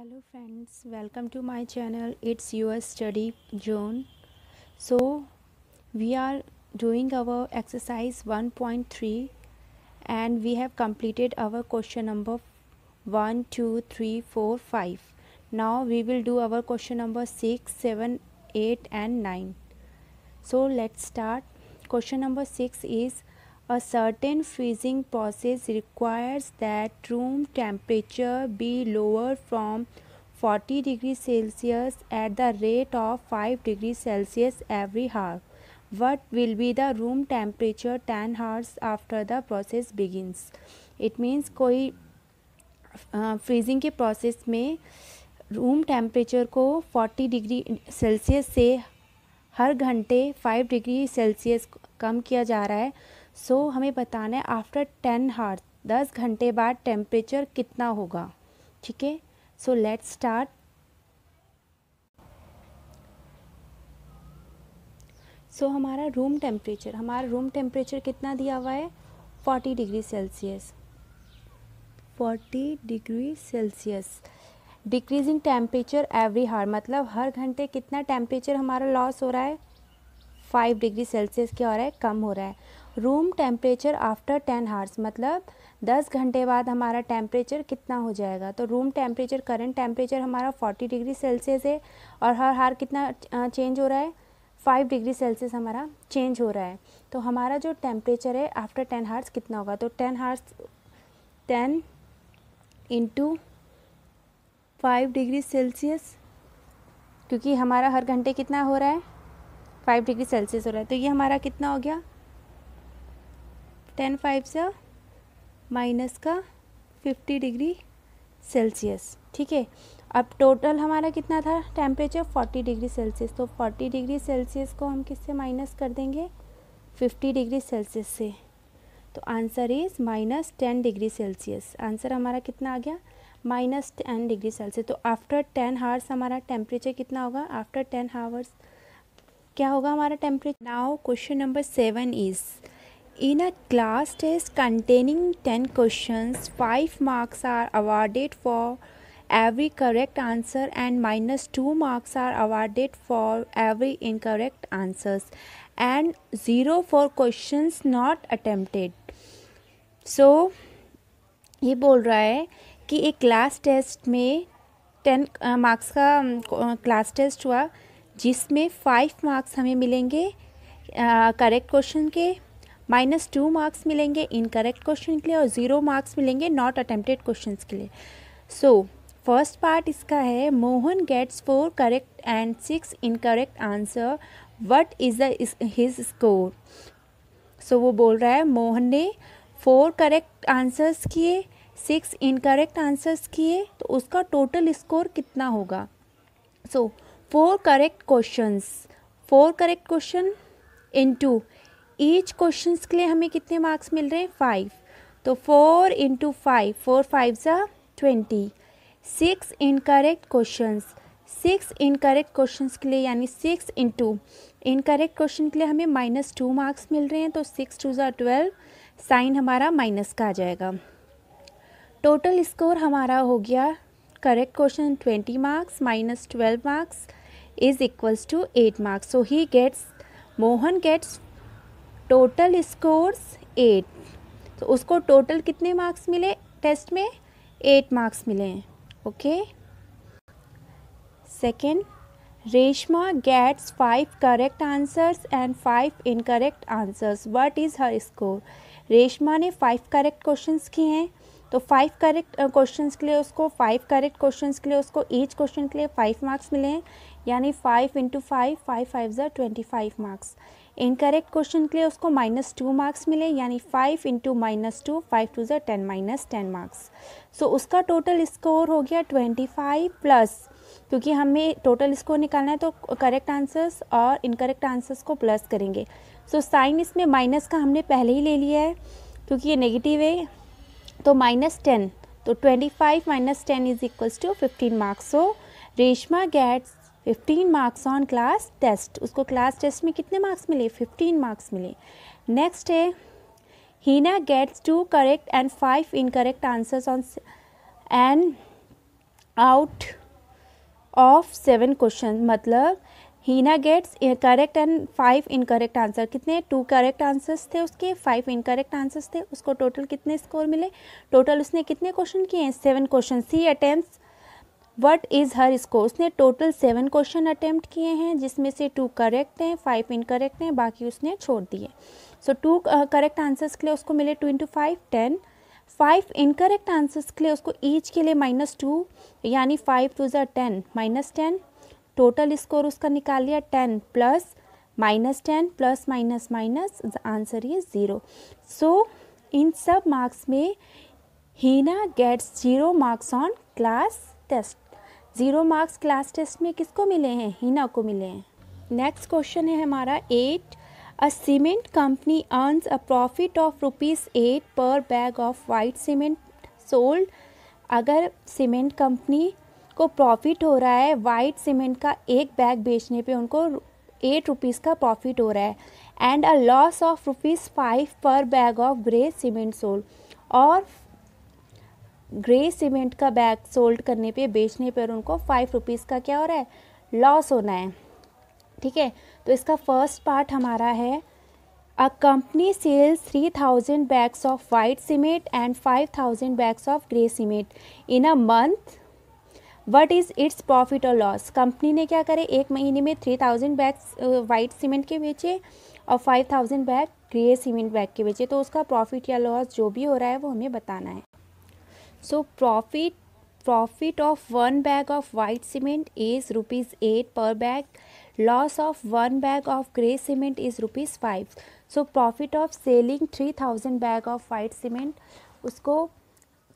Hello friends, welcome to my channel. It's your study zone. So we are doing our exercise 1.3 and we have completed our question number 1, 2, 3, 4, 5. Now we will do our question number 6, 7, 8 and 9. So let's start. Question number 6 is a certain freezing process requires that room temperature be lower from 40 degrees Celsius at the rate of 5 degrees Celsius every hour. What will be the room temperature 10 hours after the process begins? It means कोई freezing के process में room temperature को 40 degree Celsius से हर घंटे 5 degree Celsius कम किया जा रहा है. सो हमें बताना है आफ्टर 10 हावर्स 10 घंटे बाद टेम्परेचर कितना होगा. ठीक है, सो लेट्स स्टार्ट. सो हमारा रूम टेम्परेचर कितना दिया हुआ है 40 degree Celsius. 40 degree Celsius. Decreasing temperature every hour मतलब हर घंटे कितना टेम्परेचर हमारा लॉस हो रहा है 5 डिग्री सेल्सियस क्या हो रहा है कम हो रहा है. रूम टेम्परेचर आफ्टर 10 हावर्स मतलब 10 घंटे बाद हमारा टेम्परेचर कितना हो जाएगा. तो रूम टेम्परेचर करंट टेम्परेचर हमारा 40 डिग्री सेल्सियस है और हर हावर कितना चेंज हो रहा है 5 डिग्री सेल्सियस हमारा चेंज हो रहा है. तो हमारा जो टेम्परेचर है आफ्टर 10 हावर्स कितना होगा. तो 10 हावर्स 10 इंटू 5 डिग्री सेल्सियस क्योंकि हमारा हर घंटे कितना हो रहा है 5 डिग्री सेल्सियस हो रहा है. तो ये हमारा कितना हो गया 10 5 से माइनस का 50 डिग्री सेल्सियस. ठीक है, अब टोटल हमारा कितना था टेम्परेचर 40 डिग्री सेल्सियस. तो 40 डिग्री सेल्सियस को हम किससे माइनस कर देंगे 50 डिग्री सेल्सियस से. तो answer is minus 10 degree Celsius. Answer हमारा कितना आ गया माइनस 10 डिग्री सेल्सियस. तो आफ्टर 10 हावर्स हमारा टेम्परेचर कितना होगा आफ्टर 10 हावर्स क्या होगा हमारा temperature. Now question number 7 is in a class test containing 10 questions 5 marks are awarded for every correct answer and minus 2 marks are awarded for every incorrect answers and 0 for questions not attempted. So ये बोल रहा है कि एक class test में 10 marks का class test हुआ जिसमें 5 मार्क्स हमें मिलेंगे करेक्ट क्वेश्चन के, माइनस 2 मार्क्स मिलेंगे इनकरेक्ट क्वेश्चन के लिए और 0 मार्क्स मिलेंगे नॉट अटेम्प्टेड क्वेश्चन के लिए. सो फर्स्ट पार्ट इसका है Mohan gets 4 correct and 6 incorrect answer. What is his score. So वो बोल रहा है मोहन ने 4 करेक्ट आंसर्स किए 6 इनकरेक्ट आंसर्स किए तो उसका टोटल स्कोर कितना होगा. सो 4 correct question into each question के लिए हमें कितने मार्क्स मिल रहे हैं 5. तो 4 इंटू 5 4 5 ज़ा 20. 6 इनकरेक्ट क्वेश्चंस के लिए यानी 6 इंटू इनकरेक्ट क्वेश्चन के लिए हमें माइनस 2 मार्क्स मिल रहे हैं. तो 6 2 ज़ा 12 साइन हमारा माइनस का आ जाएगा. टोटल स्कोर हमारा हो गया correct question 20 marks minus 12 marks is equals to 8 marks. So Mohan gets total scores 8. तो उसको टोटल कितने मार्क्स मिले टेस्ट में 8 मार्क्स मिले हैं. Okay. Second Reshma gets 5 correct answers and 5 incorrect answers. What is her score. Reshma ने 5 करेक्ट क्वेश्चंस किए हैं तो 5 करेक्ट क्वेश्चंस के लिए उसको 5 करेक्ट क्वेश्चंस के लिए उसको ईच क्वेश्चन के लिए 5 मार्क्स मिले हैं यानी 5 इंटू 5 5 5 ज़ा 25 मार्क्स. इनकरेक्ट क्वेश्चन के लिए उसको माइनस 2 मार्क्स मिले यानी 5 इंटू माइनस 2 5 2 ज़ा 10 माइनस 10 मार्क्स. सो उसका टोटल स्कोर हो गया 25 प्लस क्योंकि हमें टोटल स्कोर निकालना है तो करेक्ट आंसर्स और इनकरेक्ट आंसर्स को प्लस करेंगे. सो साइन इसमें माइनस का हमने पहले ही ले लिया है क्योंकि ये नेगेटिव है. तो माइनस 10 तो 25 minus 10 is equals to 15 marks. So Reshma gets 15 marks on class test. उसको क्लास टेस्ट में कितने मार्क्स मिले 15 मार्क्स मिले. नेक्स्ट है Heena gets 2 correct and 5 incorrect answers on and out of 7 question, मतलब Heena gets correct and 5 incorrect answer. कितने? 2 correct answers थे उसके, 5 इनकरेक्ट आंसर्स थे। उसको टोटल कितने स्कोर मिले? टोटल उसने कितने क्वेश्चन किए हैं? 7 question. C attempts what is her score? उसने टोटल 7 क्वेश्चन अटेम्प्ट किए हैं, जिसमें से 2 करेक्ट हैं, 5 इनकरेक्ट हैं, बाकी उसने छोड़ दिए। सो 2 करेक्ट आंसर्स के लिए उसको मिले 2 × 5 10। 5 इनकरेक्ट आंसर्स के लिए उसको ईच के लिए -2, यानी 5 2 ज़ा 10 -10। टोटल स्कोर उसका निकाल लिया 10 plus -10 plus minus minus, answer is 0। So इन सब मार्क्स में Heena gets 0 marks on class test. 0 marks class test में किसको मिले हैं? हीना को मिले हैं। नेक्स्ट क्वेश्चन है हमारा 8। A cement company earns a profit of ₹8 per bag of white cement sold. अगर सीमेंट कंपनी को प्रॉफिट हो रहा है वाइट सीमेंट का एक बैग बेचने पे, उनको ₹8 का प्रॉफिट हो रहा है, एंड अ लॉस ऑफ ₹5 पर bag of grey cement sold, और ग्रे सीमेंट का बैग सोल्ड करने पे, बेचने पर उनको ₹5 का क्या हो रहा है? लॉस होना है। ठीक है, तो इसका फर्स्ट पार्ट हमारा है a company sells 3000 bags of white cement and 5000 bags of grey cement in a month, what is its profit और लॉस? कंपनी ने क्या करे, एक महीने में 3000 बैग्स वाइट सीमेंट के बेचे और 5000 बैग ग्रे सीमेंट बैग के बेचे, तो उसका प्रॉफिट या लॉस जो भी हो रहा है वो हमें बताना है। So profit of 1 bag of white cement is ₹8 per bag, loss of 1 bag of grey cement is ₹5। So profit of selling 3000 bag of white cement, उसको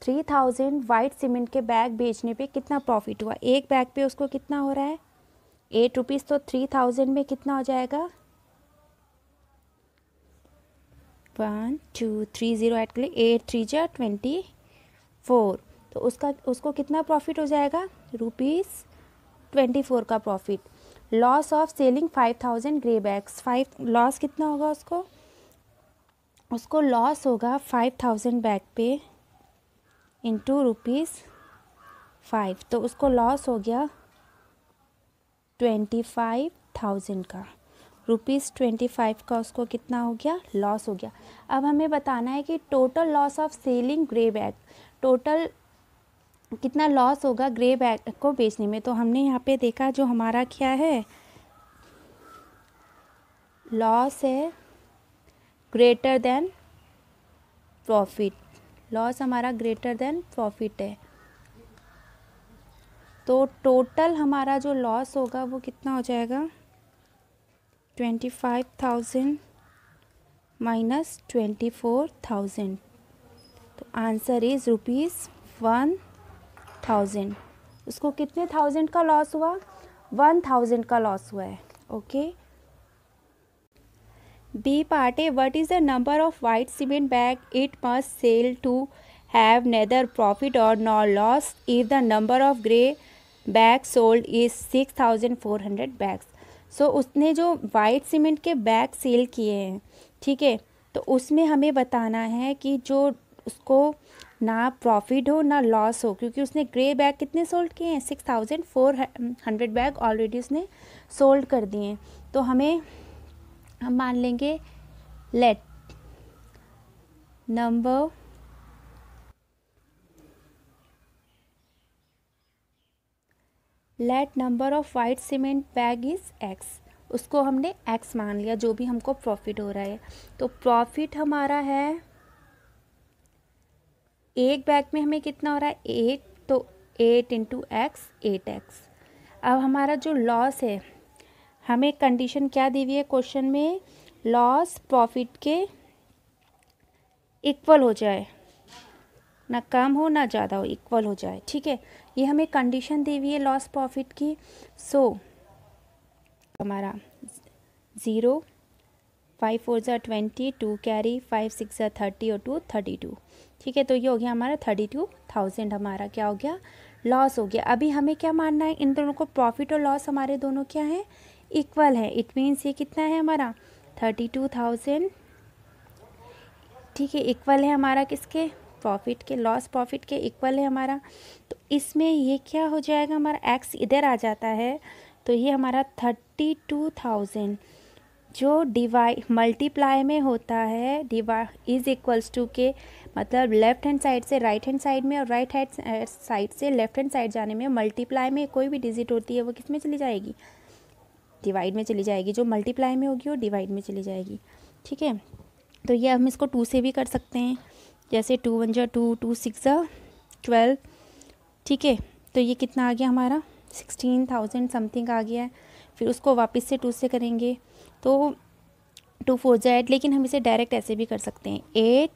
3000 वाइट सीमेंट के बैग बेचने पे कितना प्रॉफिट हुआ? एक बैग पे उसको कितना हो रहा है? ₹8। तो 3000 में कितना हो जाएगा? 1 2 3 0 ऐड कर लिए, 8 3 जा 24, तो उसको कितना प्रॉफिट हो जाएगा? ₹24 का profit. Loss of selling 5000 grey bags, 5 loss कितना होगा उसको? उसको लॉस होगा 5000 बैग पे इंटू ₹5, तो उसको लॉस हो गया 25,000 का। ₹25 का उसको कितना हो गया? लॉस हो गया। अब हमें बताना है कि total loss of selling grey bag, total कितना लॉस होगा ग्रे बैग को बेचने में। तो हमने यहाँ पे देखा जो हमारा क्या है, लॉस है ग्रेटर देन प्रॉफिट, लॉस हमारा ग्रेटर देन प्रॉफिट है। तो टोटल हमारा जो लॉस होगा वो कितना हो जाएगा? 25,000 माइनस 24,000, तो आंसर इज ₹1,000। उसको कितने थाउजेंड का लॉस हुआ? 1000 का लॉस हुआ है। ओके, बी पार्ट है, what is the number of white cement bag it must sell to have neither profit और nor loss if the number of grey bag sold is 6400 bags. So उसने जो white cement के bag sell किए हैं, ठीक है, तो उसमें हमें बताना है कि जो उसको ना प्रॉफिट हो ना लॉस हो, क्योंकि उसने ग्रे बैग कितने सोल्ड किए हैं? 6400 बैग ऑलरेडी उसने सोल्ड कर दिए हैं। तो हम मान लेंगे let number of white cement bag is x, उसको हमने x मान लिया, जो भी हमको प्रॉफिट हो रहा है। तो प्रॉफिट हमारा है, एक बैग में हमें कितना हो रहा है? 8, तो 8 × x 8x। अब हमारा जो लॉस है, हमें कंडीशन क्या दी हुई है क्वेश्चन में? लॉस प्रॉफिट के इक्वल हो जाए, ना कम हो ना ज़्यादा हो, इक्वल हो जाए। ठीक है, ये हमें कंडीशन दी हुई है लॉस प्रॉफिट की। सो हमारा 0, 5 4 ज़ा 20, 2 कैरी, 5 6 ज़ा 30 और 2 32। ठीक है, तो ये हो गया हमारा 32,000, हमारा क्या हो गया? लॉस हो गया। अभी हमें क्या मानना है? इन दोनों को प्रॉफिट और लॉस हमारे दोनों क्या है? इक्वल है। इट मीन्स ये कितना है हमारा? 32,000। ठीक है, इक्वल है हमारा किसके? प्रॉफिट के, लॉस प्रॉफिट के इक्वल है हमारा। तो इसमें ये क्या हो जाएगा, हमारा x इधर आ जाता है, तो ये हमारा 32,000 जो डिवाइड मल्टीप्लाई में होता है, डिवाइड इज इक्वल्स टू के मतलब लेफ्ट हैंड साइड से राइट हैंड साइड में और राइट हैंड साइड से लेफ्ट हैंड साइड जाने में मल्टीप्लाई में कोई भी डिजिट होती है वो किस में चली जाएगी, डिवाइड में चली जाएगी। जो मल्टीप्लाई में होगी वो डिवाइड में चली जाएगी। ठीक है, तो ये हम इसको 2 से भी कर सकते हैं, जैसे 2 1 जा 2, 2 6 जा 12। ठीक है, तो ये कितना आ गया हमारा 16,000 समथिंग आ गया है। फिर उसको वापस से 2 से करेंगे तो 2 4 जा 8, लेकिन हम इसे डायरेक्ट ऐसे भी कर सकते हैं। 8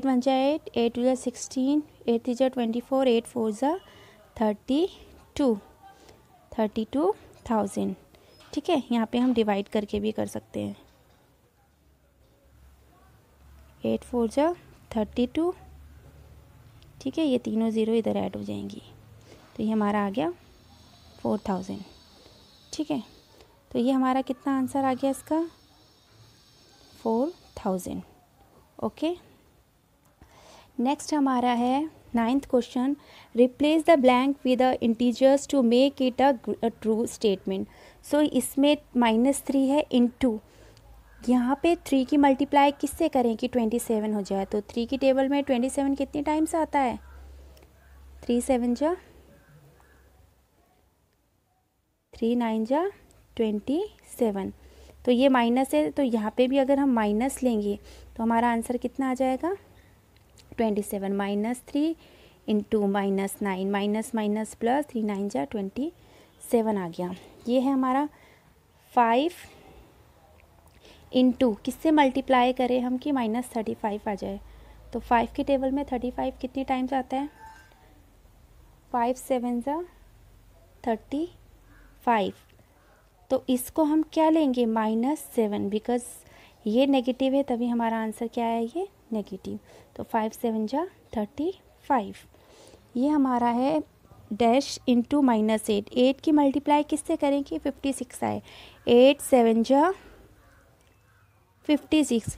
1 जा 8, 8 2 जा 16, 8 3 जा 24, 8 4 जा 32,000। ठीक है, यहाँ पे हम डिवाइड करके भी कर सकते हैं। 8 4 जा 32। ठीक है, ये तीनों ज़ीरो इधर ऐड हो जाएंगी, तो ये हमारा आ गया 4000। ठीक है, तो ये हमारा कितना आंसर आ गया इसका 4000। ओके, नेक्स्ट हमारा है 9th question, replace the blank with the integers to make it a true statement. So इसमें -3 है इनटू, यहाँ पे 3 की मल्टीप्लाई किससे करें कि 27 हो जाए, तो 3 की टेबल में 27 कितने टाइम्स आता है, 3 7 जा 3 9 जा 27। तो ये माइनस है, तो यहाँ पे भी अगर हम माइनस लेंगे तो हमारा आंसर कितना आ जाएगा 27 -3 इंटू -9 माइनस माइनस प्लस 3 9 जा 27 आ गया। ये है हमारा 5 इंटू किससे मल्टीप्लाई करें हम कि -35 आ जाए, तो 5 की टेबल में 35 कितनी टाइम्स आता है, 5 7 जा 35। तो इसको हम क्या लेंगे -7, बिकॉज ये नेगेटिव है तभी हमारा आंसर क्या है, ये नेगेटिव। तो 5 7 जा 35। ये हमारा है डैश इंटू -8, 8 की मल्टीप्लाई किससे करें कि 56 आए, 8 7 जा 56।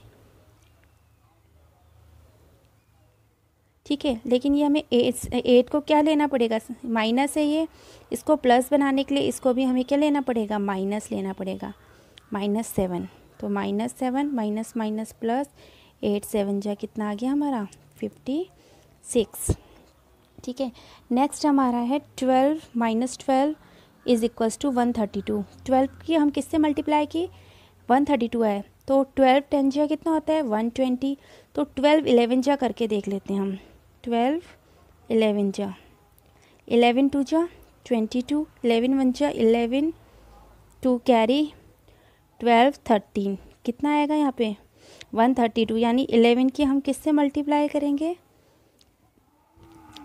ठीक है, लेकिन ये हमें 8 को क्या लेना पड़ेगा, माइनस है ये, इसको प्लस बनाने के लिए इसको भी हमें क्या लेना पड़ेगा, माइनस लेना पड़ेगा, -7। तो -7 माइनस माइनस प्लस 8 7 जा कितना आ गया हमारा 56। ठीक है, नेक्स्ट हमारा है 12 -12 इज इक्वल्स टू 132। 12 की हम किससे मल्टीप्लाई की, 132 है, तो 12 10 जा कितना होता है 120। तो 12 11 जा करके देख लेते हैं हम, 12 11 जा 11 2 जा 22, 11 1 जा 11, 2 कैरी 12 13 कितना आएगा यहाँ पे 132। यानी 11 की हम किससे मल्टीप्लाई करेंगे,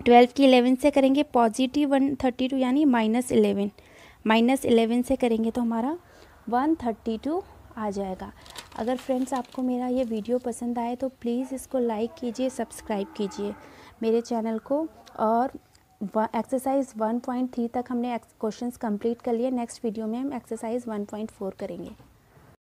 12 की 11 से करेंगे पॉजिटिव 132, यानी -11 से करेंगे तो हमारा 132 आ जाएगा। अगर फ्रेंड्स आपको मेरा ये वीडियो पसंद आए तो प्लीज़ इसको लाइक कीजिए, सब्सक्राइब कीजिए मेरे चैनल को। और एक्सरसाइज 1.3 तक हमने क्वेश्चंस कंप्लीट कर लिए, नेक्स्ट वीडियो में हम एक्सरसाइज 1.4 करेंगे।